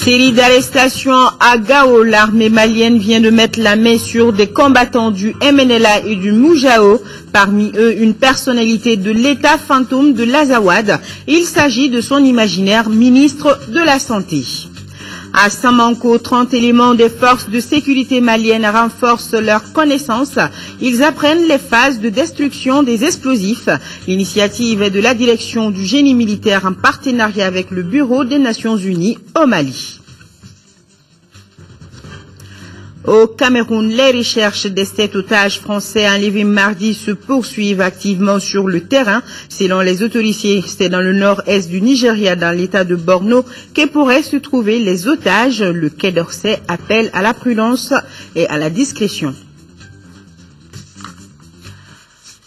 Série d'arrestations à Gao, l'armée malienne vient de mettre la main sur des combattants du MNLA et du Moujao, parmi eux une personnalité de l'État fantôme de l'Azawad. Il s'agit de son imaginaire ministre de la Santé. À Samanko, 30 éléments des forces de sécurité maliennes renforcent leurs connaissances. Ils apprennent les phases de destruction des explosifs. L'initiative est de la direction du génie militaire en partenariat avec le Bureau des Nations Unies au Mali. Au Cameroun, les recherches des 7 otages français enlevés mardi se poursuivent activement sur le terrain. Selon les autorités, c'est dans le nord-est du Nigeria, dans l'état de Borno, que pourraient se trouver les otages. Le Quai d'Orsay appelle à la prudence et à la discrétion.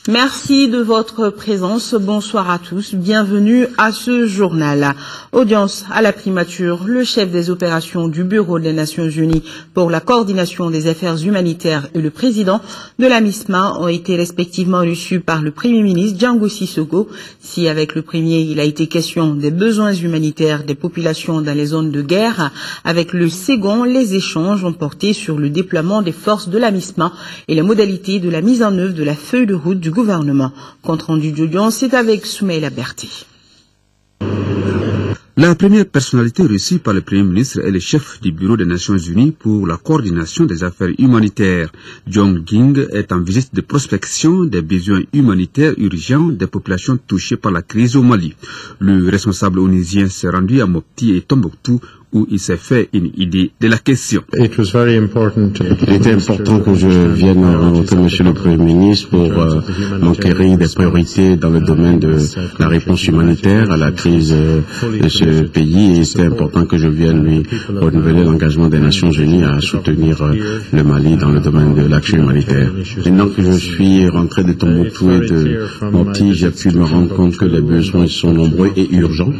Merci de votre présence. Bonsoir à tous. Bienvenue à ce journal. Audience à la primature. Le chef des opérations du Bureau des Nations Unies pour la coordination des affaires humanitaires et le président de la MISMA ont été respectivement reçus par le Premier ministre Django Sissoko. Si avec le premier, il a été question des besoins humanitaires des populations dans les zones de guerre, avec le second, les échanges ont porté sur le déploiement des forces de la MISMA et les modalités de la mise en œuvre de la feuille de route du gouvernement. Compte rendu d'audience, c'est avec Soumaïla Berti. La première personnalité reçue par le Premier ministre est le chef du Bureau des Nations Unies pour la coordination des affaires humanitaires. Jong Ging est en visite de prospection des besoins humanitaires urgents des populations touchées par la crise au Mali. Le responsable onusien s'est rendu à Mopti et Tombouctou où il s'est fait une idée de la question. Il était important que je vienne rencontrer Monsieur le Premier ministre pour m'enquérir des priorités dans le domaine de la réponse humanitaire à la crise de ce pays, et c'était important que je vienne lui renouveler l'engagement des Nations Unies à soutenir le Mali dans le domaine de l'action humanitaire. Maintenant que je suis rentré de Tombouctou et de Mopti, j'ai pu me rendre compte que les besoins sont nombreux et urgents.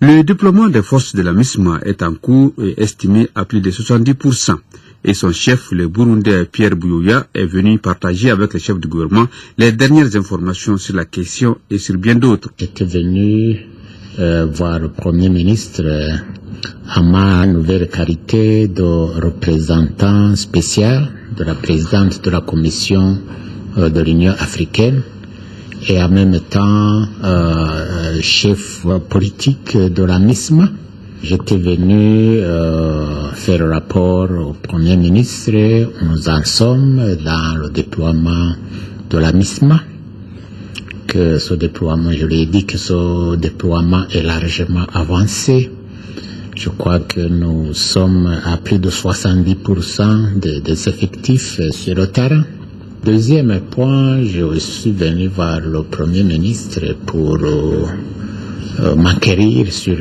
Le déploiement des forces de la MISMA est en cours et estimé à plus de 70%. Et son chef, le Burundais Pierre Buyoya, est venu partager avec le chef du gouvernement les dernières informations sur la question et sur bien d'autres. J'étais venu voir le Premier ministre à ma nouvelle qualité de représentant spécial de la présidente de la Commission de l'Union africaine, et en même temps chef politique de la MISMA. J'étais venu faire le rapport au Premier ministre. Nous en sommes dans le déploiement de la MISMA. Que ce déploiement, je lui ai dit que ce déploiement est largement avancé. Je crois que nous sommes à plus de 70% des effectifs sur le terrain. Deuxième point, je suis venu voir le Premier ministre pour m'enquérir sur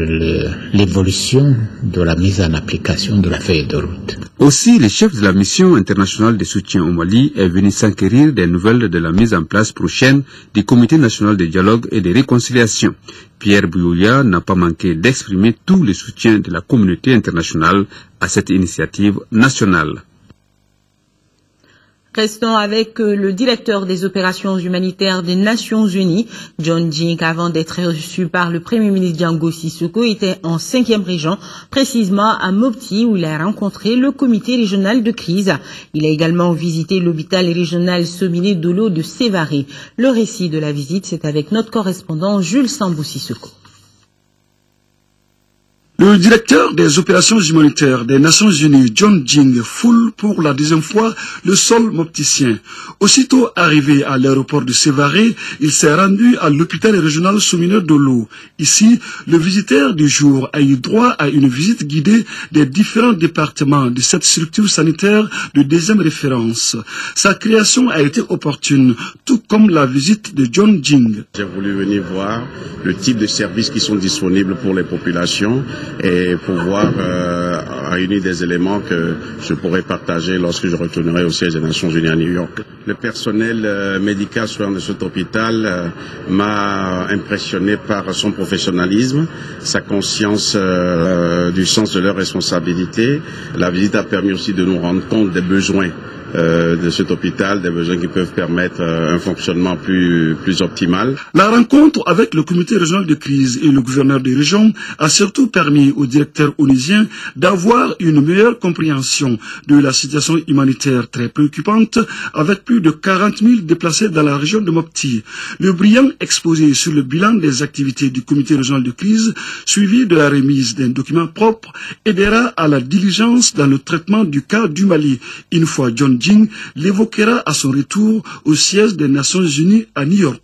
l'évolution de la mise en application de la feuille de route. Aussi, le chef de la mission internationale de soutien au Mali est venu s'enquérir des nouvelles de la mise en place prochaine du Comité national de dialogue et de réconciliation. Pierre Buyoya n'a pas manqué d'exprimer tout le soutien de la communauté internationale à cette initiative nationale. Restons avec le directeur des opérations humanitaires des Nations Unies. John Jing, avant d'être reçu par le Premier ministre Django Sissoko, était en 5e région, précisément à Mopti, où il a rencontré le comité régional de crise. Il a également visité l'hôpital régional Sominé Dolo de Sévaré. Le récit de la visite, c'est avec notre correspondant Jules Sambou Sissoko. Le directeur des opérations humanitaires des Nations Unies, John Jing, foule pour la deuxième fois le sol mopticien. Aussitôt arrivé à l'aéroport de Sévaré, il s'est rendu à l'hôpital régional Sominé Dolo. Ici, le visiteur du jour a eu droit à une visite guidée des différents départements de cette structure sanitaire de deuxième référence. Sa création a été opportune, tout comme la visite de John Jing. J'ai voulu venir voir le type de services qui sont disponibles pour les populations et pouvoir réunir des éléments que je pourrais partager lorsque je retournerai au siège des Nations Unies à New York. Le personnel médical soignant de cet hôpital m'a impressionné par son professionnalisme, sa conscience du sens de leurs responsabilités. La visite a permis aussi de nous rendre compte des besoins de cet hôpital, des besoins qui peuvent permettre un fonctionnement plus optimal. La rencontre avec le comité régional de crise et le gouverneur de région a surtout permis au directeur onusien d'avoir une meilleure compréhension de la situation humanitaire très préoccupante avec plus de 40 000 déplacés dans la région de Mopti. Le brillant exposé sur le bilan des activités du comité régional de crise, suivi de la remise d'un document propre, aidera à la diligence dans le traitement du cas du Mali. Une fois John Jing l'évoquera à son retour au siège des Nations Unies à New York.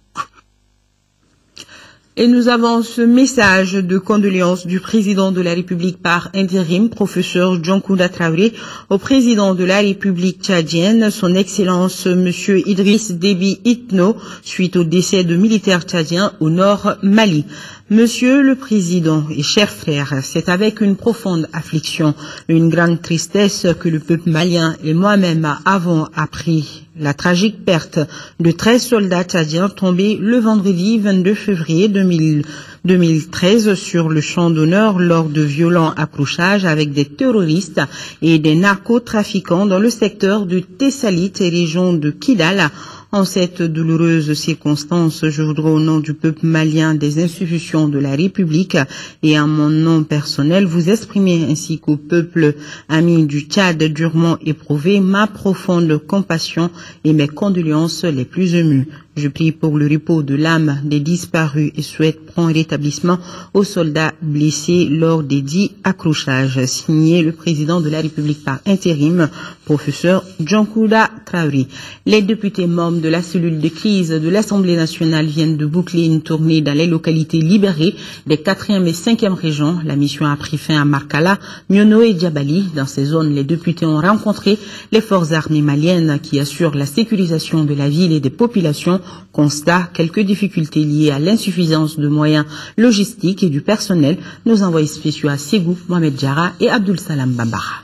Et nous avons ce message de condoléances du président de la République par intérim, professeur Djonkouda Traoré, au président de la République tchadienne, son Excellence Monsieur Idriss Déby Itno, suite au décès de militaires tchadiens au nord Mali. Monsieur le Président et chers frères, c'est avec une profonde affliction, une grande tristesse que le peuple malien et moi-même avons appris la tragique perte de 13 soldats tchadiens tombés le vendredi 22 février 2013 sur le champ d'honneur lors de violents accrochages avec des terroristes et des narcotrafiquants dans le secteur de Tessalit et région de Kidal. En cette douloureuse circonstance, je voudrais au nom du peuple malien, des institutions de la République et en mon nom personnel vous exprimer ainsi qu'au peuple ami du Tchad durement éprouvé ma profonde compassion et mes condoléances les plus émues. Je prie pour le repos de l'âme des disparus et souhaite prompt rétablissement aux soldats blessés lors des 10 accrochages. Signé le président de la République par intérim, professeur Djonkouda Traoré. Les députés membres de la cellule de crise de l'Assemblée nationale viennent de boucler une tournée dans les localités libérées des 4e et 5e régions. La mission a pris fin à Markala, Miono et Djabali. Dans ces zones, les députés ont rencontré les forces armées maliennes qui assurent la sécurisation de la ville et des populations. Constat, quelques difficultés liées à l'insuffisance de moyens logistiques et du personnel. Nos envoyés spéciaux à Ségou, Mohamed Diarra et Abdul Salam Bambara.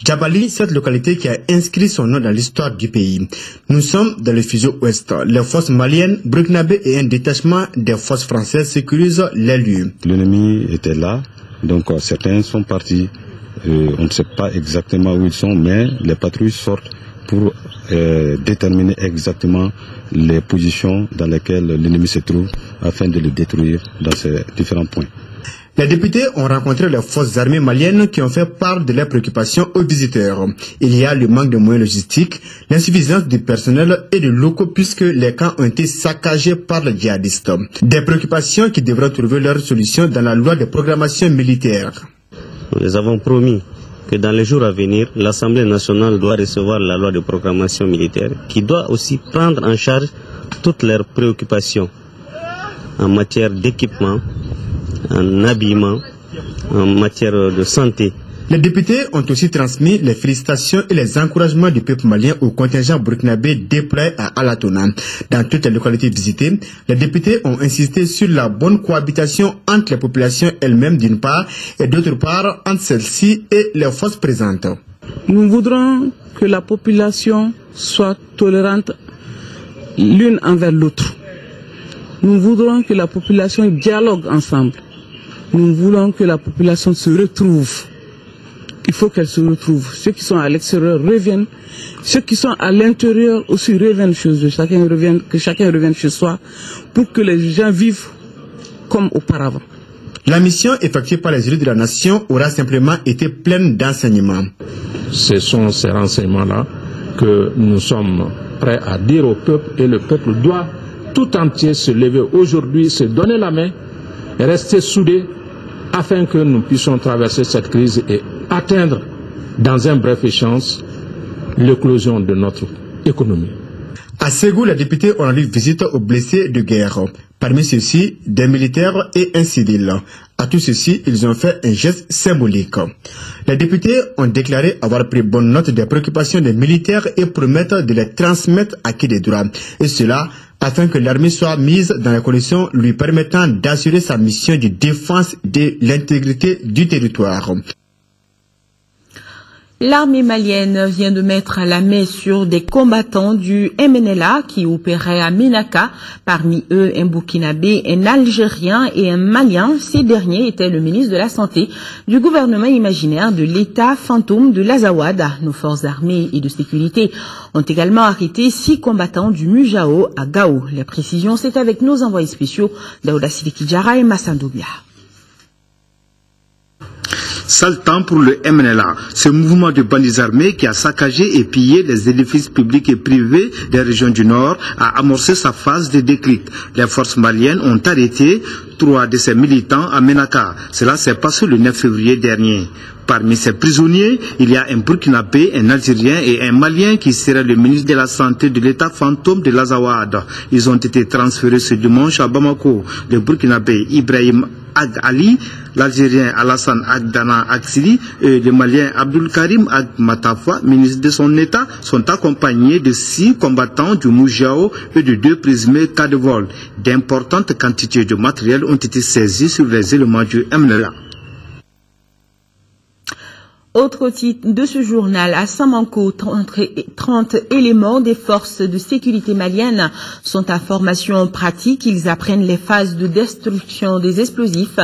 Djabali, cette localité qui a inscrit son nom dans l'histoire du pays. Nous sommes dans le fuseau ouest. Les forces maliennes, burkinabé et un détachement des forces françaises sécurisent les lieux. L'ennemi était là, donc certains sont partis. On ne sait pas exactement où ils sont, mais les patrouilles sortent pour déterminer exactement les positions dans lesquelles l'ennemi se trouve afin de le détruire dans ces différents points. Les députés ont rencontré les forces armées maliennes qui ont fait part de leurs préoccupations aux visiteurs. Il y a le manque de moyens logistiques, l'insuffisance du personnel et de locaux puisque les camps ont été saccagés par les djihadistes. Des préoccupations qui devraient trouver leur solution dans la loi de programmation militaire. Nous avons promis que dans les jours à venir, l'Assemblée nationale doit recevoir la loi de programmation militaire qui doit aussi prendre en charge toutes leurs préoccupations en matière d'équipement, en habillement, en matière de santé. Les députés ont aussi transmis les félicitations et les encouragements du peuple malien au contingent burkinabé déployé à Alatona. Dans toutes les localités visitées, les députés ont insisté sur la bonne cohabitation entre les populations elles-mêmes d'une part et d'autre part entre celles-ci et les forces présentes. Nous voudrons que la population soit tolérante l'une envers l'autre. Nous voudrons que la population dialogue ensemble. Nous voulons que la population se retrouve. Il faut qu'elle se retrouve. Ceux qui sont à l'extérieur reviennent. Ceux qui sont à l'intérieur aussi reviennent chez eux. Que chacun revienne chez soi pour que les gens vivent comme auparavant. La mission effectuée par les élus de la nation aura simplement été pleine d'enseignements. Ce sont ces renseignements-là que nous sommes prêts à dire au peuple et le peuple doit tout entier se lever aujourd'hui, se donner la main et rester soudés afin que nous puissions traverser cette crise et atteindre dans un bref échange l'éclosion de notre économie. À Ségou, les députés ont rendu visite aux blessés de guerre. Parmi ceux-ci, des militaires et un civil. À tous ceux-ci, ils ont fait un geste symbolique. Les députés ont déclaré avoir pris bonne note des préoccupations des militaires et promettent de les transmettre à qui des droits. Et cela afin que l'armée soit mise dans les conditions lui permettant d'assurer sa mission de défense de l'intégrité du territoire. L'armée malienne vient de mettre la main sur des combattants du MNLA qui opéraient à Ménaka. Parmi eux, un Burkinabé, un Algérien et un Malien. Ces derniers étaient le ministre de la Santé du gouvernement imaginaire de l'État fantôme de l'Azawad. Nos forces armées et de sécurité ont également arrêté 6 combattants du Mujao à Gao. Les précisions, c'est avec nos envoyés spéciaux Daouda Sidiki Diarra et Massandoubia. Sale temps pour le MNLA, ce mouvement de bandits armés qui a saccagé et pillé les édifices publics et privés des régions du Nord a amorcé sa phase de déclic. Les forces maliennes ont arrêté 3 de ses militants à Ménaka. Cela s'est passé le 9 février dernier. Parmi ces prisonniers, il y a un Burkinabé, un Algérien et un Malien qui serait le ministre de la Santé de l'État fantôme de l'Azawad. Ils ont été transférés ce dimanche à Bamako. Le Burkinabé Ibrahim Ag Ali, l'Algérien Alassane Agdana Aksili et le Malien Abdul Karim Ag Matafa, ministre de son État, sont accompagnés de 6 combattants du Mujao et de 2 présumés cas de vol. D'importantes quantités de matériel ont été saisies sur les éléments du MNLA. Autre titre de ce journal, à Samanco, 30 éléments des forces de sécurité maliennes sont à formation pratique. Ils apprennent les phases de destruction des explosifs.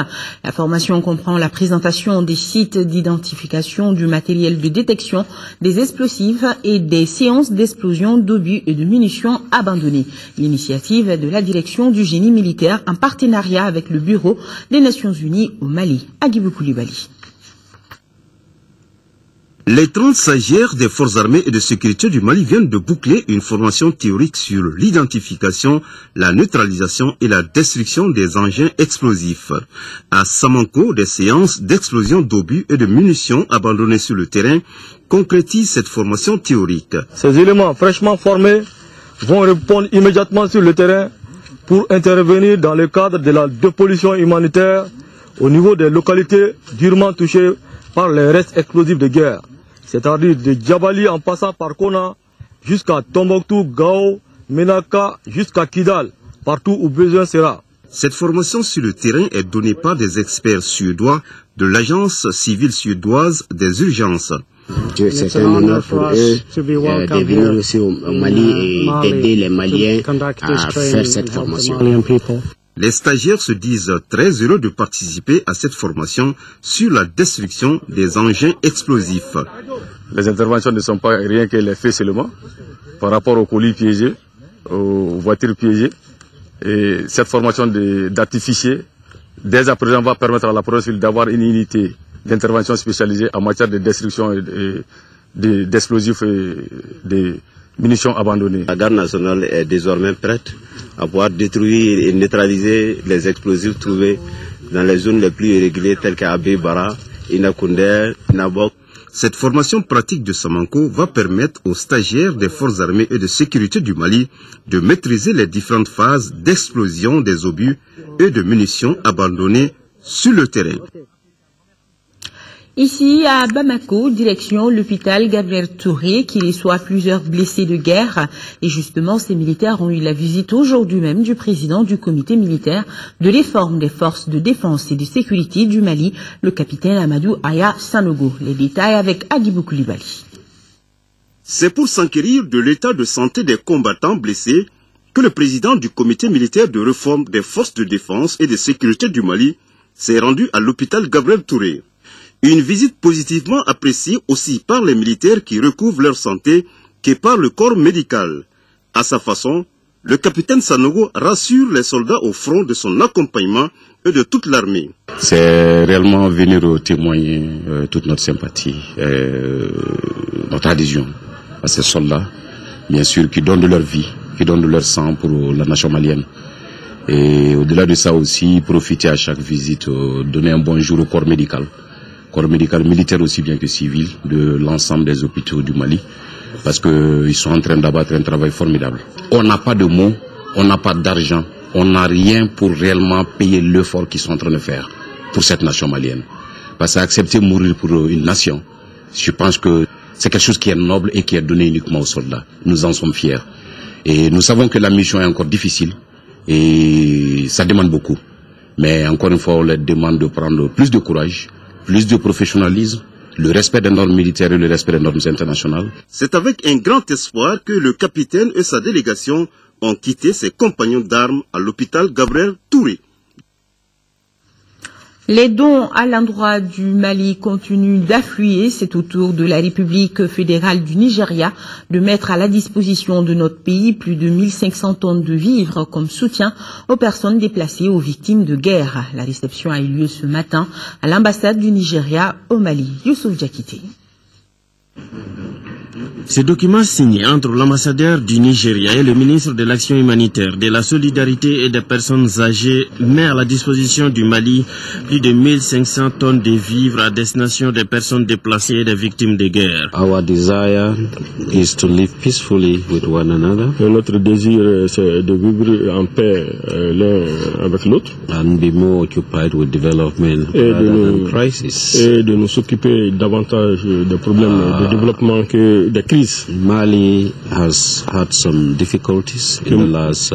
La formation comprend la présentation des sites d'identification du matériel de détection des explosifs et des séances d'explosion d'obus et de munitions abandonnés. L'initiative est de la direction du génie militaire en partenariat avec le Bureau des Nations Unies au Mali. Agibou Koulibaly. Les 30 stagiaires des forces armées et de sécurité du Mali viennent de boucler une formation théorique sur l'identification, la neutralisation et la destruction des engins explosifs. À Samanco, des séances d'explosion d'obus et de munitions abandonnées sur le terrain concrétisent cette formation théorique. Ces éléments fraîchement formés vont répondre immédiatement sur le terrain pour intervenir dans le cadre de la dépollution humanitaire au niveau des localités durement touchées par les restes explosifs de guerre, c'est-à-dire de Djabali en passant par Kona jusqu'à Tombouctou, Gao, Ménaka, jusqu'à Kidal, partout où besoin sera. Cette formation sur le terrain est donnée par des experts suédois de l'Agence civile suédoise des urgences. C'est un honneur pour eux de venir aussi au Mali et d'aider les Maliens à faire cette formation. Les stagiaires se disent très heureux de participer à cette formation sur la destruction des engins explosifs. Les interventions ne sont pas rien que les faits seulement par rapport aux colis piégés, aux voitures piégées. Et cette formation d'artificier, dès à présent, va permettre à la province d'avoir une unité d'intervention spécialisée en matière de destruction d'explosifs et de munitions abandonnées. La garde nationale est désormais prête à pouvoir détruire et neutraliser les explosifs trouvés dans les zones les plus irrégulières telles qu'Abbé Bara, Inakoundé, Nabok. Cette formation pratique de Samanco va permettre aux stagiaires des forces armées et de sécurité du Mali de maîtriser les différentes phases d'explosion des obus et de munitions abandonnées sur le terrain. Ici, à Bamako, direction l'hôpital Gabriel Touré, qui reçoit plusieurs blessés de guerre. Et justement, ces militaires ont eu la visite aujourd'hui même du président du comité militaire de réforme des forces de défense et de sécurité du Mali, le capitaine Amadou Aya Sanogo. Les détails avec Agibou Koulibaly. C'est pour s'enquérir de l'état de santé des combattants blessés que le président du comité militaire de réforme des forces de défense et de sécurité du Mali s'est rendu à l'hôpital Gabriel Touré. Une visite positivement appréciée aussi par les militaires qui recouvrent leur santé que par le corps médical. À sa façon, le capitaine Sanogo rassure les soldats au front de son accompagnement et de toute l'armée. C'est réellement venir témoigner toute notre sympathie, notre adhésion à ces soldats, bien sûr, qui donnent de leur vie, qui donnent de leur sang pour la nation malienne. Et au-delà de ça aussi, profiter à chaque visite, donner un bonjour au corps médical militaire aussi bien que civil, de l'ensemble des hôpitaux du Mali, parce qu'ils sont en train d'abattre un travail formidable. On n'a pas de mots, on n'a pas d'argent, on n'a rien pour réellement payer l'effort qu'ils sont en train de faire pour cette nation malienne. Parce qu'accepter de mourir pour une nation, je pense que c'est quelque chose qui est noble et qui est donné uniquement aux soldats. Nous en sommes fiers. Et nous savons que la mission est encore difficile et ça demande beaucoup. Mais encore une fois, on leur demande de prendre plus de courage, plus de professionnalisme, le respect des normes militaires et le respect des normes internationales. C'est avec un grand espoir que le capitaine et sa délégation ont quitté ses compagnons d'armes à l'hôpital Gabriel Touré. Les dons à l'endroit du Mali continuent d'affluer. C'est au tour de la République fédérale du Nigeria de mettre à la disposition de notre pays plus de 1500 tonnes de vivres comme soutien aux personnes déplacées, aux victimes de guerre. La réception a eu lieu ce matin à l'ambassade du Nigeria au Mali. Youssouf Diakité. Ce document signé entre l'ambassadeur du Nigeria et le ministre de l'Action humanitaire, de la solidarité et des personnes âgées met à la disposition du Mali plus de 1500 tonnes de vivres à destination des personnes déplacées et des victimes de guerre. Our desire is to live peacefully with one another. Notre désir, c'est de vivre en paix l'un avec l'autre. And be more occupied with development rather than crisis. Et de nous occuper davantage des problèmes de développement que des crises. Mali has had some difficulties in the last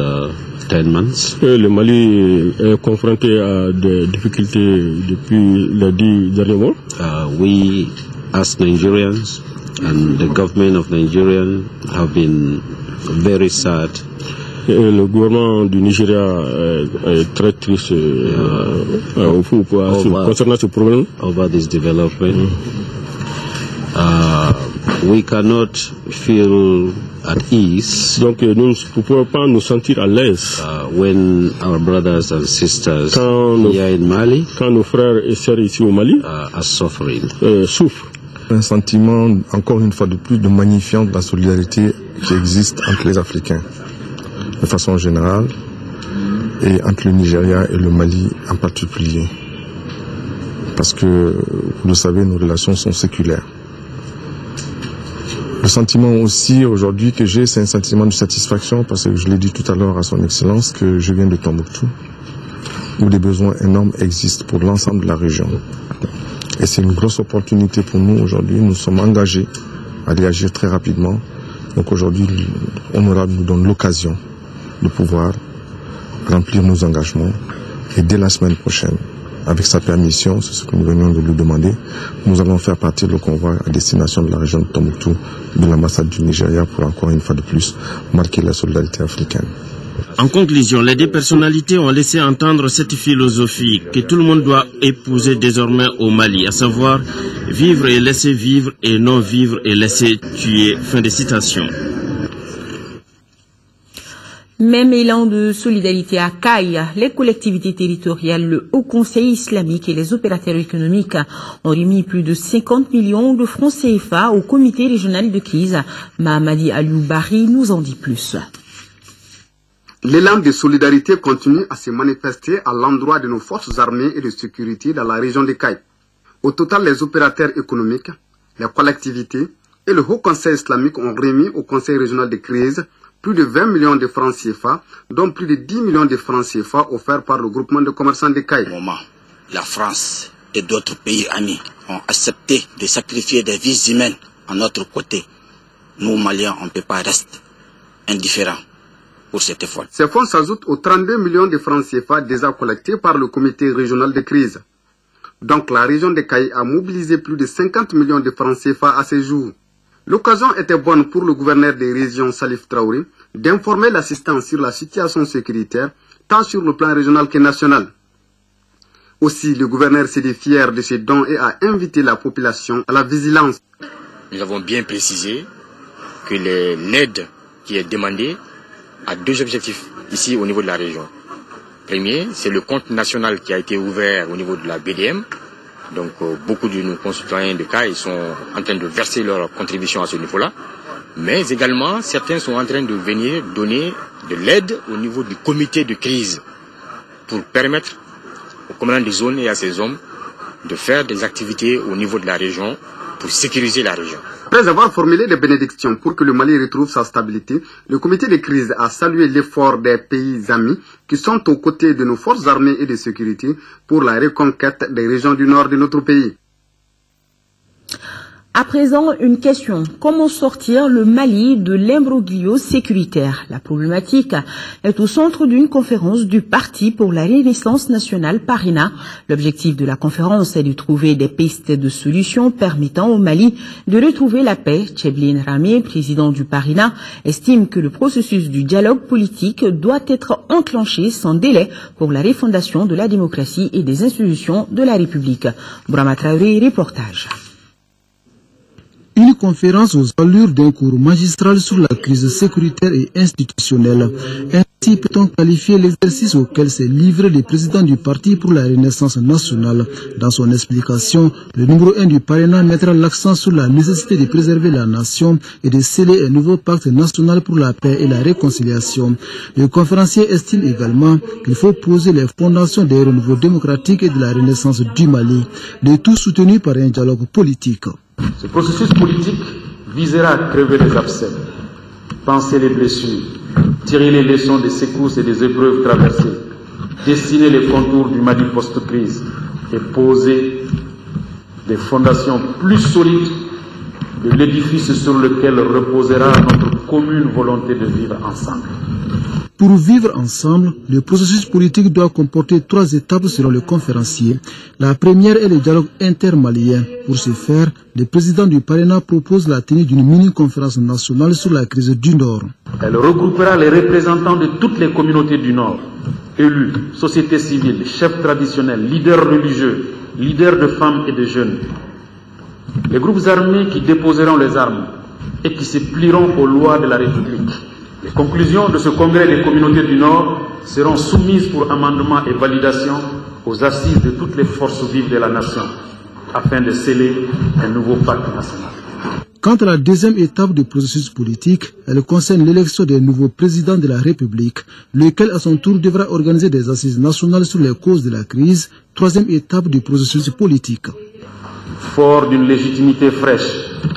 10 months. Le Mali est confronté à des difficultés depuis les 10 derniers mois. We, as Nigerians and the government of Nigeria, have been very sad. Et le gouvernement du Nigeria est très triste concernant ce problème. Over this development. We cannot feel at ease. Donc nous ne pouvons pas nous sentir à l'aise when our brothers and sisters here in Mali, quand nos frères et sœurs ici au Mali are suffering. Souffrent. Un sentiment, encore une fois de plus, de magnifiant de la solidarité qui existe entre les Africains, de façon générale, et entre le Nigeria et le Mali en particulier. Parce que, vous le savez, nos relations sont séculaires. Le sentiment aussi aujourd'hui que j'ai, c'est un sentiment de satisfaction parce que je l'ai dit tout à l'heure à son Excellence que je viens de Tombouctou, où des besoins énormes existent pour l'ensemble de la région. Et c'est une grosse opportunité pour nous aujourd'hui. Nous sommes engagés à réagir très rapidement. Donc aujourd'hui, l'honorable nous donne l'occasion de pouvoir remplir nos engagements. Et dès la semaine prochaine, avec sa permission, c'est ce que nous venions de lui demander, nous allons faire partir le convoi à destination de la région de Tombouctou, de l'ambassade du Nigeria, pour encore une fois de plus marquer la solidarité africaine. En conclusion, les deux personnalités ont laissé entendre cette philosophie que tout le monde doit épouser désormais au Mali, à savoir vivre et laisser vivre et non vivre et laisser tuer. Fin de citation. Même élan de solidarité à Caille, les collectivités territoriales, le Haut Conseil islamique et les opérateurs économiques ont remis plus de 50 millions de francs CFA au comité régional de crise. Mahamadi Alioubari nous en dit plus. L'élan de solidarité continue à se manifester à l'endroit de nos forces armées et de sécurité dans la région de Caille. Au total, les opérateurs économiques, les collectivités et le Haut Conseil islamique ont remis au Conseil régional de crise plus de 20 millions de francs CFA, dont plus de 10 millions de francs CFA offerts par le groupement de commerçants de Caille. La France et d'autres pays amis ont accepté de sacrifier des vies humaines à notre côté. Nous, Maliens, on ne peut pas rester indifférents pour cet effort. Ces fonds s'ajoutent aux 32 millions de francs CFA déjà collectés par le comité régional de crise. Donc la région de Caille a mobilisé plus de 50 millions de francs CFA à ce jour. L'occasion était bonne pour le gouverneur des régions Salif Traoré d'informer l'assistance sur la situation sécuritaire, tant sur le plan régional que national. Aussi, le gouverneur s'est dit fier de ses dons et a invité la population à la vigilance. Nous avons bien précisé que l'aide qui est demandée a deux objectifs ici au niveau de la région. Premier, c'est le compte national qui a été ouvert au niveau de la BDM. Donc beaucoup de nos concitoyens de Caille sont en train de verser leur contribution à ce niveau-là. Mais également, certains sont en train de venir donner de l'aide au niveau du comité de crise pour permettre au commandant des zones et à ses hommes de faire des activités au niveau de la région pour sécuriser la région. Après avoir formulé des bénédictions pour que le Mali retrouve sa stabilité, le comité de crise a salué l'effort des pays amis qui sont aux côtés de nos forces armées et de sécurité pour la reconquête des régions du nord de notre pays. À présent, une question. Comment sortir le Mali de l'imbroglio sécuritaire? La problématique est au centre d'une conférence du Parti pour la Renaissance nationale Parina. L'objectif de la conférence est de trouver des pistes de solutions permettant au Mali de retrouver la paix. Tcheblin Ramé, président du Parina, estime que le processus du dialogue politique doit être enclenché sans délai pour la refondation de la démocratie et des institutions de la République. Bourama Traoré, reportage. Une conférence aux allures d'un cours magistral sur la crise sécuritaire et institutionnelle. Ainsi peut-on qualifier l'exercice auquel s'est livré le président du Parti pour la Renaissance nationale. Dans son explication, le numéro 1 du Parina mettra l'accent sur la nécessité de préserver la nation et de sceller un nouveau pacte national pour la paix et la réconciliation. Le conférencier estime également qu'il faut poser les fondations des renouveaux démocratiques et de la renaissance du Mali, le tout soutenu par un dialogue politique. Ce processus politique visera à crever les abcès, penser les blessures, tirer les leçons des secousses et des épreuves traversées, dessiner les contours du Mali post-crise et poser des fondations plus solides de l'édifice sur lequel reposera notre commune volonté de vivre ensemble. Pour vivre ensemble, le processus politique doit comporter 3 étapes selon le conférencier. La première est le dialogue intermalien. Pour ce faire, le président du Parina propose la tenue d'une mini-conférence nationale sur la crise du Nord. Elle regroupera les représentants de toutes les communautés du Nord, élus, société civile, chefs traditionnels, leaders religieux, leaders de femmes et de jeunes. Les groupes armés qui déposeront les armes et qui se plieront aux lois de la République. Les conclusions de ce congrès des communautés du Nord seront soumises pour amendement et validation aux assises de toutes les forces vives de la nation, afin de sceller un nouveau pacte national. Quant à la deuxième étape du processus politique, elle concerne l'élection des nouveaux présidents de la République, lequel à son tour devra organiser des assises nationales sur les causes de la crise, troisième étape du processus politique. Fort d'une légitimité fraîche,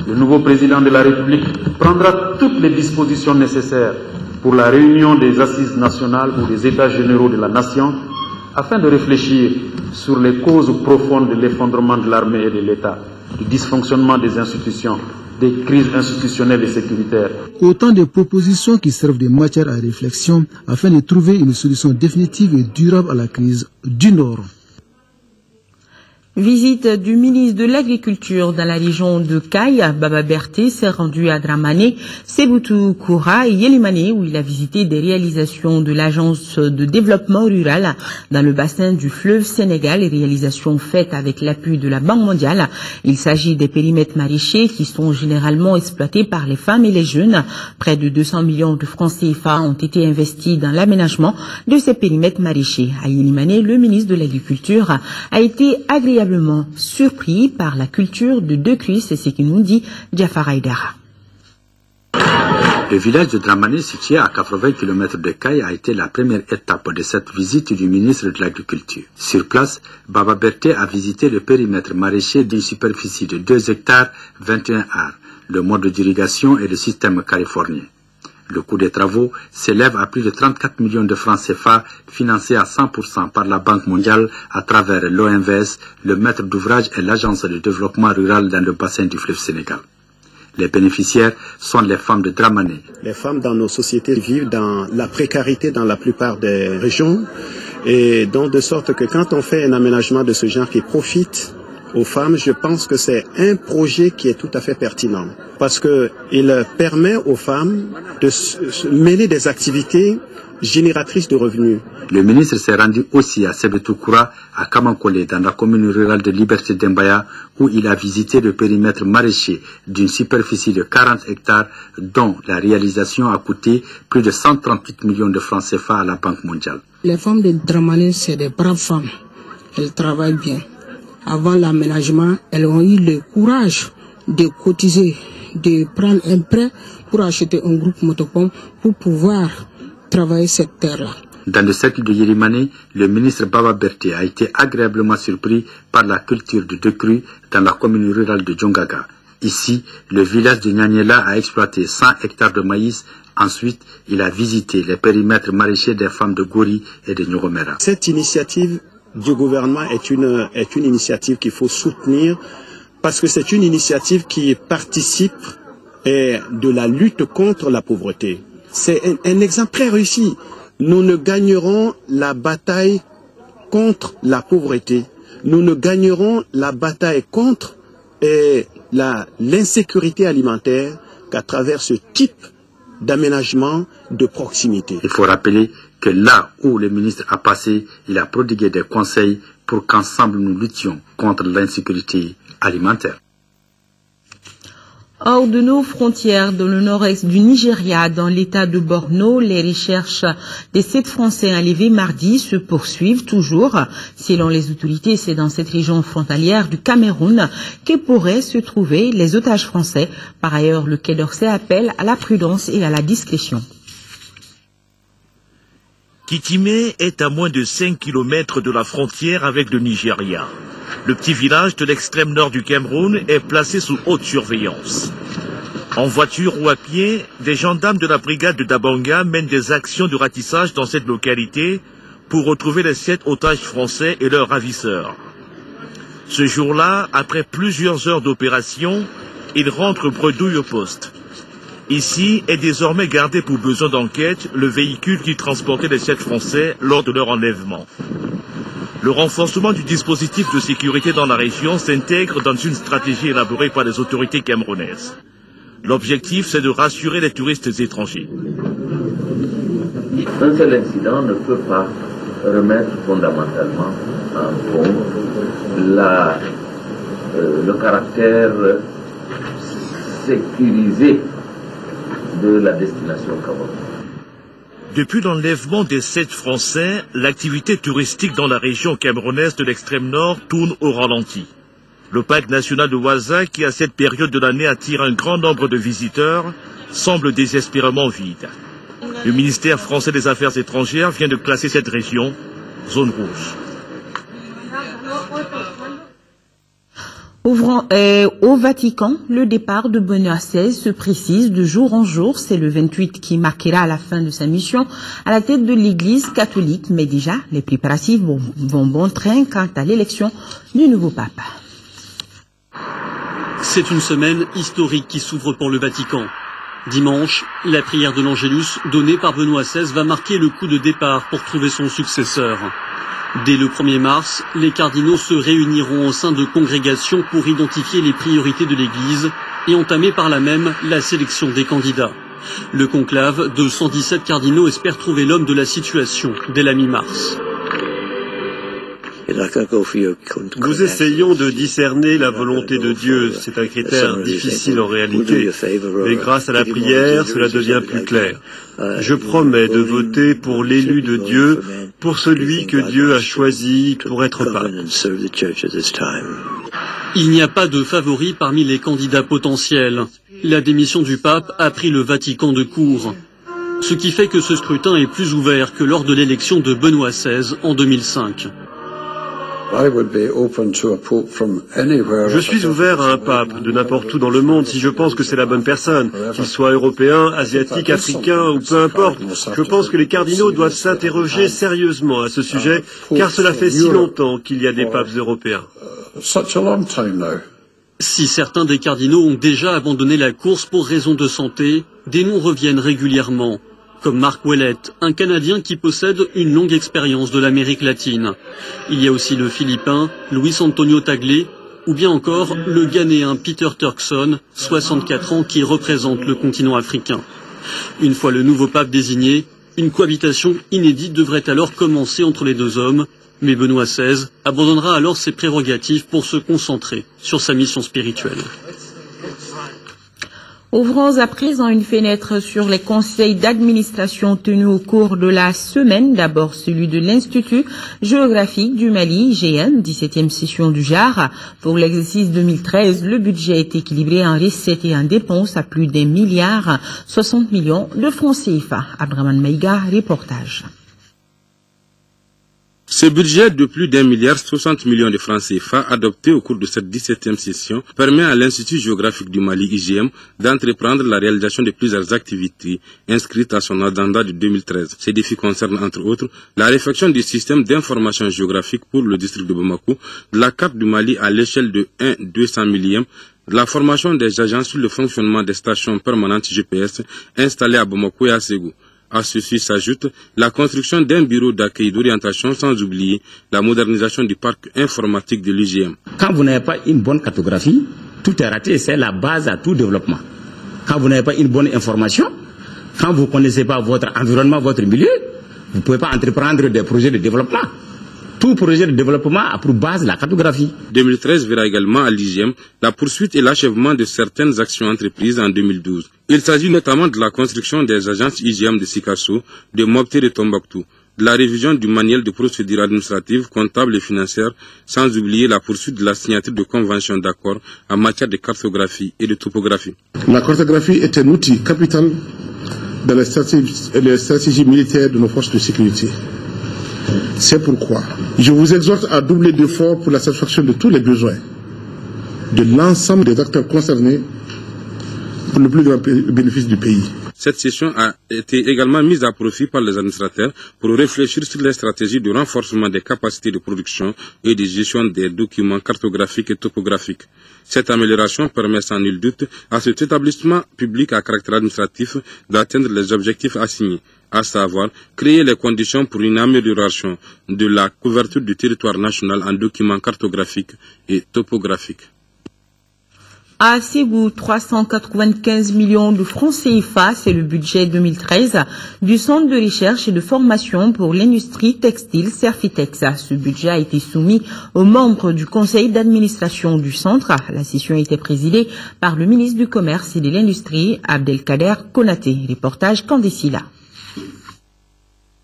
le nouveau président de la République prendra toutes les dispositions nécessaires pour la réunion des assises nationales ou des états généraux de la nation afin de réfléchir sur les causes profondes de l'effondrement de l'armée et de l'État, du dysfonctionnement des institutions, des crises institutionnelles et sécuritaires. Autant de propositions qui servent de matière à réflexion afin de trouver une solution définitive et durable à la crise du Nord. Visite du ministre de l'Agriculture dans la région de Kaye, Baba Berté s'est rendu à Dramane, Seboutou Koura et Yelimane où il a visité des réalisations de l'Agence de développement rural dans le bassin du fleuve Sénégal, réalisations faites avec l'appui de la Banque mondiale. Il s'agit des périmètres maraîchers qui sont généralement exploités par les femmes et les jeunes. Près de 200 millions de francs CFA ont été investis dans l'aménagement de ces périmètres maraîchers. À Yelimane, le ministre de l'Agriculture a été agréablement surpris par la culture de Decru, c'est ce que nous dit Jafar Aïdara. Le village de Dramane, situé à 80 km de Kaye, a été la première étape de cette visite du ministre de l'Agriculture. Sur place, Baba Berté a visité le périmètre maraîcher d'une superficie de 2 hectares 21 ar, le mode d'irrigation et le système californien. Le coût des travaux s'élève à plus de 34 millions de francs CFA, financés à 100% par la Banque mondiale à travers l'OMVS, le maître d'ouvrage et l'Agence de développement rural dans le bassin du fleuve Sénégal. Les bénéficiaires sont les femmes de Dramane. Les femmes dans nos sociétés vivent dans la précarité dans la plupart des régions, et donc de sorte que quand on fait un aménagement de ce genre qui profite aux femmes, je pense que c'est un projet qui est tout à fait pertinent parce qu'il permet aux femmes de mener des activités génératrices de revenus. Le ministre s'est rendu aussi à Seboutou Koura, à Kamankole, dans la commune rurale de Liberté d'Embaya, où il a visité le périmètre maraîcher d'une superficie de 40 hectares, dont la réalisation a coûté plus de 138 millions de francs CFA à la Banque mondiale. Les femmes de Dramane, c'est des braves femmes. Elles travaillent bien. Avant l'aménagement, elles ont eu le courage de cotiser, de prendre un prêt pour acheter un groupe motopompe pour pouvoir travailler cette terre-là. Dans le cercle de Yelimane, le ministre Baba Berté a été agréablement surpris par la culture de Decru dans la commune rurale de Djongaga. Ici, le village de Nyanyela a exploité 100 hectares de maïs. Ensuite, il a visité les périmètres maraîchers des femmes de Gori et de Nyogomera. Cette initiative du gouvernement est une initiative qu'il faut soutenir parce que c'est une initiative qui participe de la lutte contre la pauvreté. C'est un exemple très réussi. Nous ne gagnerons la bataille contre la pauvreté. Nous ne gagnerons la bataille contre l'insécurité alimentaire qu'à travers ce type d'aménagement de proximité. Il faut rappeler que là où le ministre a passé, il a prodigué des conseils pour qu'ensemble nous luttions contre l'insécurité alimentaire. Hors de nos frontières, dans le nord-est du Nigeria, dans l'état de Borno, les recherches des 7 Français enlevés mardi se poursuivent toujours. Selon les autorités, c'est dans cette région frontalière du Cameroun que pourraient se trouver les otages français. Par ailleurs, le Quai d'Orsay appelle à la prudence et à la discrétion. Kitime est à moins de 5 km de la frontière avec le Nigeria. Le petit village de l'extrême nord du Cameroun est placé sous haute surveillance. En voiture ou à pied, des gendarmes de la brigade de Dabanga mènent des actions de ratissage dans cette localité pour retrouver les 7 otages français et leurs ravisseurs. Ce jour-là, après plusieurs heures d'opération, ils rentrent bredouille au poste. Ici est désormais gardé pour besoin d'enquête le véhicule qui transportait les 7 Français lors de leur enlèvement. Le renforcement du dispositif de sécurité dans la région s'intègre dans une stratégie élaborée par les autorités camerounaises. L'objectif, c'est de rassurer les touristes étrangers. Un seul incident ne peut pas remettre fondamentalement en cause le caractère sécurisé de la destination camerounaise. Depuis l'enlèvement des 7 Français, l'activité touristique dans la région camerounaise de l'extrême nord tourne au ralenti. Le parc national de Ouaza, qui à cette période de l'année attire un grand nombre de visiteurs, semble désespérément vide. Le ministère français des Affaires étrangères vient de classer cette région zone rouge. Au Vatican, le départ de Benoît XVI se précise de jour en jour. C'est le 28 qui marquera la fin de sa mission à la tête de l'Église catholique. Mais déjà, les préparatifs vont bon train quant à l'élection du nouveau pape. C'est une semaine historique qui s'ouvre pour le Vatican. Dimanche, la prière de l'Angélus donnée par Benoît XVI va marquer le coup de départ pour trouver son successeur. Dès le 1er mars, les cardinaux se réuniront au sein de congrégations pour identifier les priorités de l'Église et entamer par là même la sélection des candidats. Le conclave de 117 cardinaux espère trouver l'homme de la situation dès la mi-mars. Nous essayons de discerner la volonté de Dieu. C'est un critère difficile en réalité. Mais grâce à la prière, cela devient plus clair. Je promets de voter pour l'élu de Dieu, pour celui que Dieu a choisi pour être pape. Il n'y a pas de favori parmi les candidats potentiels. La démission du pape a pris le Vatican de court. Ce qui fait que ce scrutin est plus ouvert que lors de l'élection de Benoît XVI en 2005. Je suis ouvert à un pape de n'importe où dans le monde si je pense que c'est la bonne personne, qu'il soit européen, asiatique, africain ou peu importe. Je pense que les cardinaux doivent s'interroger sérieusement à ce sujet, car cela fait si longtemps qu'il y a des papes européens. Si certains des cardinaux ont déjà abandonné la course pour raison de santé, des noms reviennent régulièrement. Comme Mark Ouellet, un Canadien qui possède une longue expérience de l'Amérique latine. Il y a aussi le Philippin Luis Antonio Tagle, ou bien encore le Ghanéen Peter Turkson, 64 ans, qui représente le continent africain. Une fois le nouveau pape désigné, une cohabitation inédite devrait alors commencer entre les deux hommes, mais Benoît XVI abandonnera alors ses prérogatives pour se concentrer sur sa mission spirituelle. Ouvrons à présent une fenêtre sur les conseils d'administration tenus au cours de la semaine. D'abord celui de l'Institut géographique du Mali, IGM, 17e session du JAR. Pour l'exercice 2013, le budget est équilibré en recettes et en dépenses à plus d'1,60 milliard de francs CFA. Abdraman Maïga, reportage. Ce budget de plus d'1,60 milliard de francs CFA adopté au cours de cette 17e session permet à l'Institut géographique du Mali, IGM, d'entreprendre la réalisation de plusieurs activités inscrites à son agenda de 2013. Ces défis concernent entre autres la réflexion du système d'information géographique pour le district de Bamako, de la carte du Mali à l'échelle de 1/200 millième, la formation des agents sur le fonctionnement des stations permanentes GPS installées à Bamako et à Ségou. À ceci s'ajoute la construction d'un bureau d'accueil d'orientation, sans oublier la modernisation du parc informatique de l'IGM. Quand vous n'avez pas une bonne cartographie, tout est raté, c'est la base à tout développement. Quand vous n'avez pas une bonne information, quand vous ne connaissez pas votre environnement, votre milieu, vous ne pouvez pas entreprendre des projets de développement. Tout projet de développement a pour base la cartographie. 2013 verra également à l'IGM la poursuite et l'achèvement de certaines actions entreprises en 2012. Il s'agit notamment de la construction des agences IGM de Sikasso, de Mopti et de Tombouctou, de la révision du manuel de procédure administrative, comptable et financière, sans oublier la poursuite de la signature de conventions d'accord en matière de cartographie et de topographie. La cartographie est un outil capital dans les stratégies militaires de nos forces de sécurité. C'est pourquoi je vous exhorte à doubler d'efforts pour la satisfaction de tous les besoins de l'ensemble des acteurs concernés pour le plus grand bénéfice du pays. Cette session a été également mise à profit par les administrateurs pour réfléchir sur les stratégies de renforcement des capacités de production et de gestion des documents cartographiques et topographiques. Cette amélioration permet sans nul doute à cet établissement public à caractère administratif d'atteindre les objectifs assignés, à savoir créer les conditions pour une amélioration de la couverture du territoire national en documents cartographiques et topographiques. À Ségou, 395 millions de francs CFA, c'est le budget 2013 du Centre de recherche et de formation pour l'industrie textile Serfitex. Ce budget a été soumis aux membres du conseil d'administration du centre. La session a été présidée par le ministre du Commerce et de l'Industrie, Abdelkader Konaté. Reportage Candécila.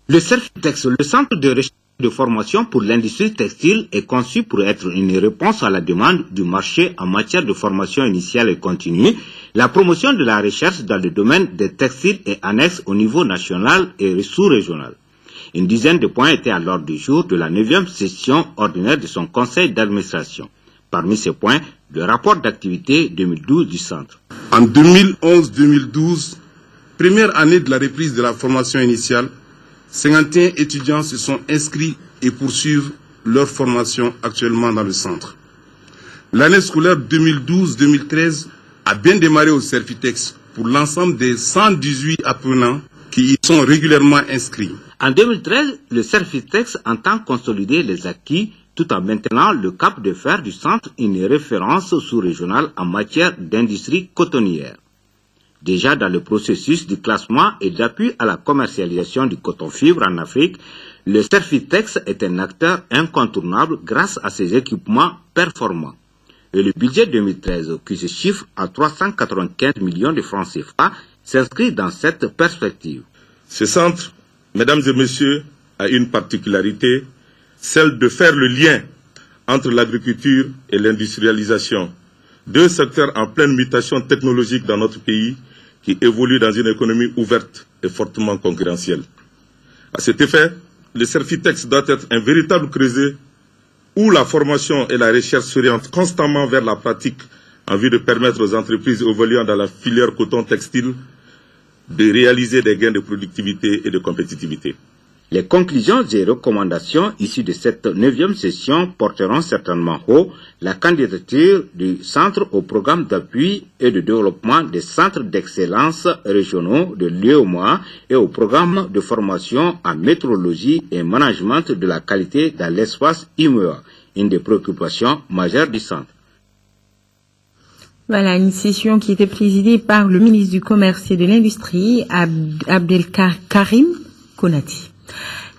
Le Serfitex, le Centre de recherche de formation pour l'industrie textile, est conçu pour être une réponse à la demande du marché en matière de formation initiale et continue, la promotion de la recherche dans le domaine des textiles et annexes au niveau national et sous-régional. Une dizaine de points étaient à l'ordre du jour de la 9e session ordinaire de son conseil d'administration. Parmi ces points, le rapport d'activité 2012 du centre. En 2011-2012, première année de la reprise de la formation initiale, 51 étudiants se sont inscrits et poursuivent leur formation actuellement dans le centre. L'année scolaire 2012-2013 a bien démarré au Serfitex pour l'ensemble des 118 apprenants qui y sont régulièrement inscrits. En 2013, le Serfitex entend consolider les acquis tout en maintenant le cap de faire du centre une référence sous-régionale en matière d'industrie cotonnière. Déjà dans le processus du classement et d'appui à la commercialisation du coton-fibre en Afrique, le Serfitex est un acteur incontournable grâce à ses équipements performants. Et le budget 2013, qui se chiffre à 395 millions de francs CFA, s'inscrit dans cette perspective. Ce centre, mesdames et messieurs, a une particularité, celle de faire le lien entre l'agriculture et l'industrialisation, deux secteurs en pleine mutation technologique dans notre pays, qui évolue dans une économie ouverte et fortement concurrentielle. À cet effet, le Serfitex doit être un véritable creuset où la formation et la recherche s'orientent constamment vers la pratique en vue de permettre aux entreprises évoluant dans la filière coton-textile de réaliser des gains de productivité et de compétitivité. Les conclusions et recommandations issues de cette 9e session porteront certainement haut la candidature du centre au programme d'appui et de développement des centres d'excellence régionaux de l'UEMOA et au programme de formation en métrologie et management de la qualité dans l'espace UEMOA, une des préoccupations majeures du centre. Voilà, une session qui était présidée par le ministre du Commerce et de l'Industrie, Abdelkarim Konati.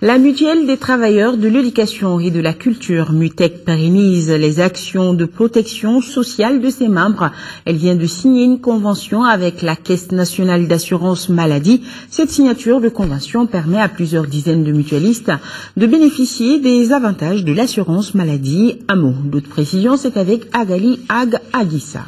La mutuelle des travailleurs de l'éducation et de la culture, MUTEC, pérennise les actions de protection sociale de ses membres. Elle vient de signer une convention avec la Caisse nationale d'assurance maladie. Cette signature de convention permet à plusieurs dizaines de mutualistes de bénéficier des avantages de l'assurance maladie. Un mot d'autres précisions, c'est avec Agali Ag Agissa.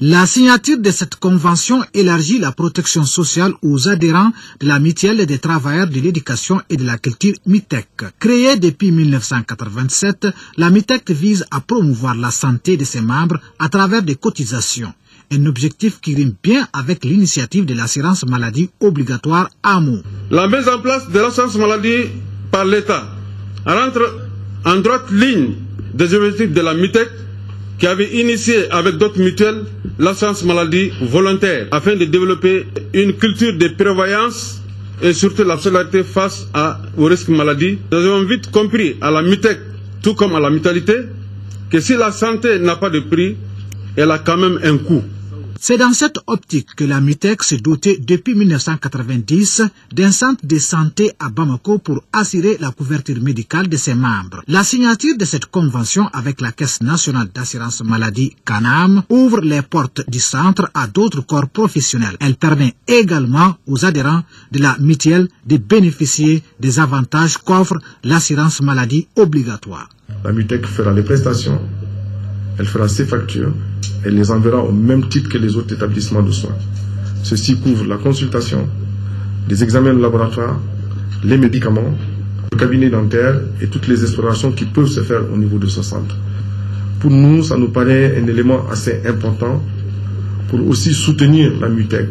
La signature de cette convention élargit la protection sociale aux adhérents de la mutuelle des travailleurs de l'éducation et de la culture MITEC. Créée depuis 1987, la MITEC vise à promouvoir la santé de ses membres à travers des cotisations. Un objectif qui rime bien avec l'initiative de l'assurance maladie obligatoire AMO. La mise en place de l'assurance maladie par l'État rentre en droite ligne des objectifs de la MITEC qui avait initié avec d'autres mutuelles l'assurance maladie volontaire afin de développer une culture de prévoyance et surtout la solidarité face aux risques maladie. Nous avons vite compris à la MITEC, tout comme à la mutualité, que si la santé n'a pas de prix, elle a quand même un coût. C'est dans cette optique que la MITEC s'est dotée depuis 1990 d'un centre de santé à Bamako pour assurer la couverture médicale de ses membres. La signature de cette convention avec la Caisse nationale d'assurance maladie CANAM ouvre les portes du centre à d'autres corps professionnels. Elle permet également aux adhérents de la mutuelle de bénéficier des avantages qu'offre l'assurance maladie obligatoire. La MITEC fera les prestations, elle fera ses factures, elle les enverra au même titre que les autres établissements de soins. Ceci couvre la consultation, les examens de laboratoire, les médicaments, le cabinet dentaire et toutes les explorations qui peuvent se faire au niveau de ce centre. Pour nous, ça nous paraît un élément assez important pour aussi soutenir la MITEC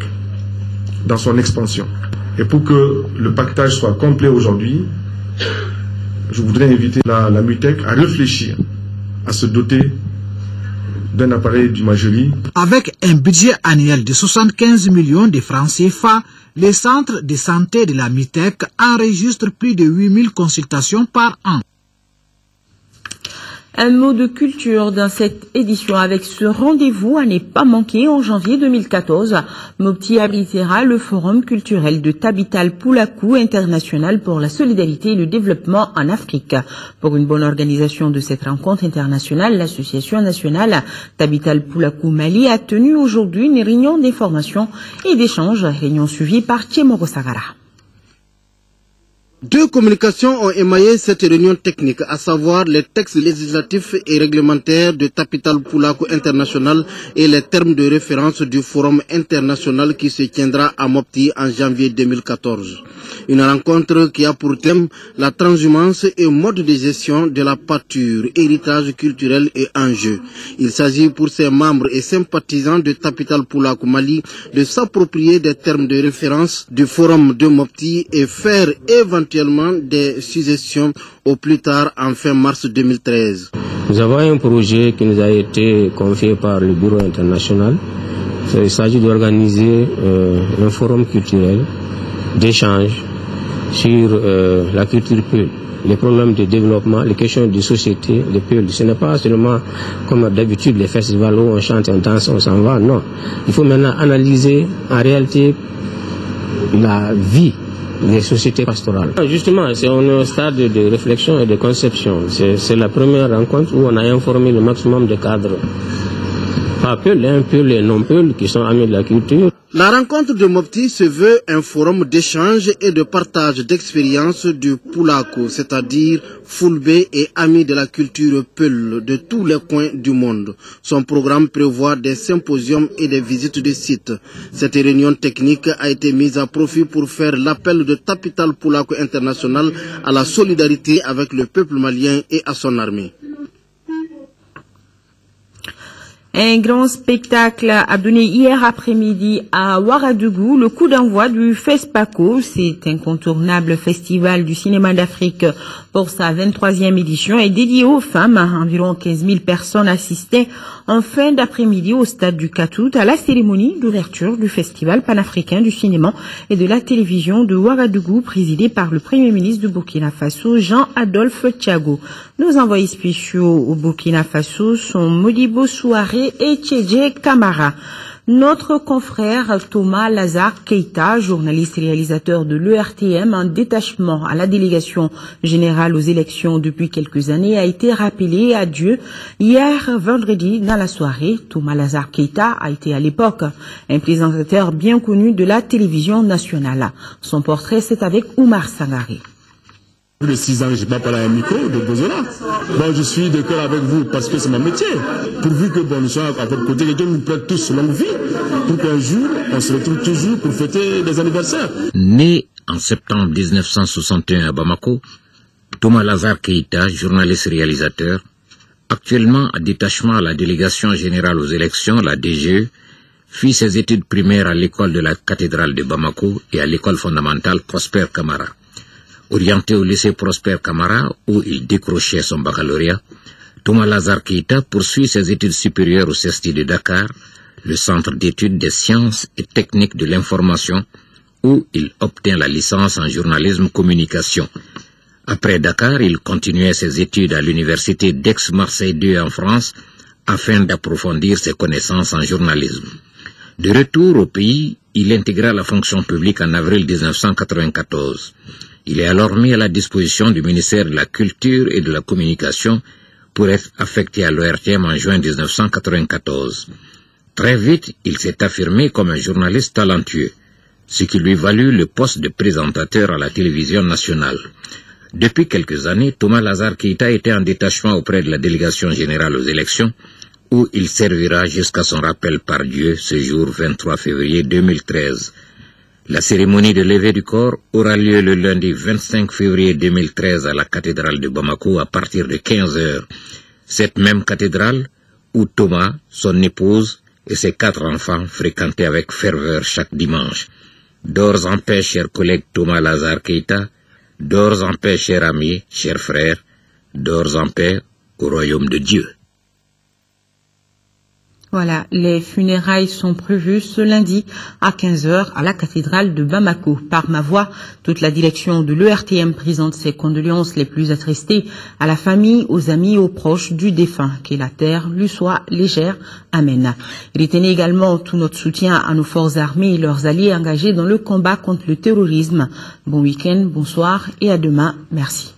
dans son expansion. Et pour que le pactage soit complet aujourd'hui, je voudrais inviter la MITEC à réfléchir, à se doter d'un appareil d'imagerie. Avec un budget annuel de 75 millions de francs CFA, les centres de santé de la MITEC enregistrent plus de 8000 consultations par an. Un mot de culture dans cette édition avec ce rendez-vous à ne pas manquer en janvier 2014. Mopti abritera le forum culturel de Tabital Poulakou international pour la solidarité et le développement en Afrique. Pour une bonne organisation de cette rencontre internationale, l'association nationale Tabital Poulakou Mali a tenu aujourd'hui une réunion d'information et d'échange, réunion suivie par Tchemoro Sagara. Deux communications ont émaillé cette réunion technique, à savoir les textes législatifs et réglementaires de Tabital Poulakou International et les termes de référence du forum international qui se tiendra à Mopti en janvier 2014. Une rencontre qui a pour thème la transhumance et mode de gestion de la pâture, héritage culturel et enjeux. Il s'agit pour ses membres et sympathisants de Tabital Poulakou Mali de s'approprier des termes de référence du forum de Mopti et faire éventuellement des suggestions au plus tard en fin mars 2013. Nous avons un projet qui nous a été confié par le Bureau international. Il s'agit d'organiser un forum culturel d'échange sur la culture Peul, les problèmes de développement, les questions de société, les Peul. Ce n'est pas seulement comme d'habitude les festivals où on chante, on danse, on s'en va. Non, il faut maintenant analyser en réalité la vie des sociétés pastorales. Justement, c'est un stade de réflexion et de conception. C'est la première rencontre où on a informé le maximum de cadres. Pas Peul, un Peul et non Peul qui sont amis de la culture. La rencontre de Mopti se veut un forum d'échange et de partage d'expériences du Poulakou, c'est-à-dire Fulbé et amis de la culture Peul de tous les coins du monde. Son programme prévoit des symposiums et des visites de sites. Cette réunion technique a été mise à profit pour faire l'appel de Tabital Poulakou International à la solidarité avec le peuple malien et à son armée. Un grand spectacle a donné hier après-midi à Ouagadougou le coup d'envoi du FESPACO. C'est incontournable festival du cinéma d'Afrique pour sa 23e édition et dédié aux femmes. Environ 15 000 personnes assistaient en fin d'après-midi au stade du Katout à la cérémonie d'ouverture du festival panafricain du cinéma et de la télévision de Ouagadougou présidé par le Premier ministre du Burkina Faso, Jean-Adolphe Thiago. Nos envoyés spéciaux au Burkina Faso sont Modibo Souaré et Tchédje Kamara. Notre confrère Thomas Lazare Keita, journaliste et réalisateur de l'ERTM en détachement à la délégation générale aux élections depuis quelques années, a été rappelé à Dieu hier vendredi dans la soirée. Thomas Lazare Keita a été à l'époque un présentateur bien connu de la télévision nationale. Son portrait, c'est avec Oumar Sangaré. Plus de 6 ans que je n'ai pas parlé à un micro de Bozola. Bon, je suis de cœur avec vous parce que c'est mon métier. Pourvu que nous soyons à votre côté, que Dieu nous prête tous longue vie, pour qu'un jour, on se retrouve toujours pour fêter des anniversaires. Né en septembre 1961 à Bamako, Thomas Lazare Keïta, journaliste-réalisateur, actuellement en détachement à la délégation générale aux élections, la DGE, fit ses études primaires à l'école de la cathédrale de Bamako et à l'école fondamentale Prosper Camara. Orienté au lycée Prosper Camara, où il décrochait son baccalauréat, Thomas Lazare Keïta poursuit ses études supérieures au CESTI de Dakar, le centre d'études des sciences et techniques de l'information, où il obtint la licence en journalisme-communication. Après Dakar, il continuait ses études à l'université d'Aix-Marseille 2 en France, afin d'approfondir ses connaissances en journalisme. De retour au pays, il intégra la fonction publique en avril 1994. Il est alors mis à la disposition du ministère de la Culture et de la Communication pour être affecté à l'ORTM en juin 1994. Très vite, il s'est affirmé comme un journaliste talentueux, ce qui lui valut le poste de présentateur à la télévision nationale. Depuis quelques années, Thomas Lazare Keïta était en détachement auprès de la délégation générale aux élections, où il servira jusqu'à son rappel par Dieu ce jour 23 février 2013. La cérémonie de levée du corps aura lieu le lundi 25 février 2013 à la cathédrale de Bamako à partir de 15 heures. Cette même cathédrale où Thomas, son épouse et ses 4 enfants fréquentaient avec ferveur chaque dimanche. Dors en paix, cher collègue Thomas Lazare Keïta, dors en paix, cher ami, cher frère, dors en paix au royaume de Dieu. Voilà, les funérailles sont prévues ce lundi à 15h à la cathédrale de Bamako. Par ma voix, toute la direction de l'ERTM présente ses condoléances les plus attristées à la famille, aux amis et aux proches du défunt. Que la terre lui soit légère. Amen. Retenez également tout notre soutien à nos forces armées et leurs alliés engagés dans le combat contre le terrorisme. Bon week-end, bonsoir et à demain. Merci.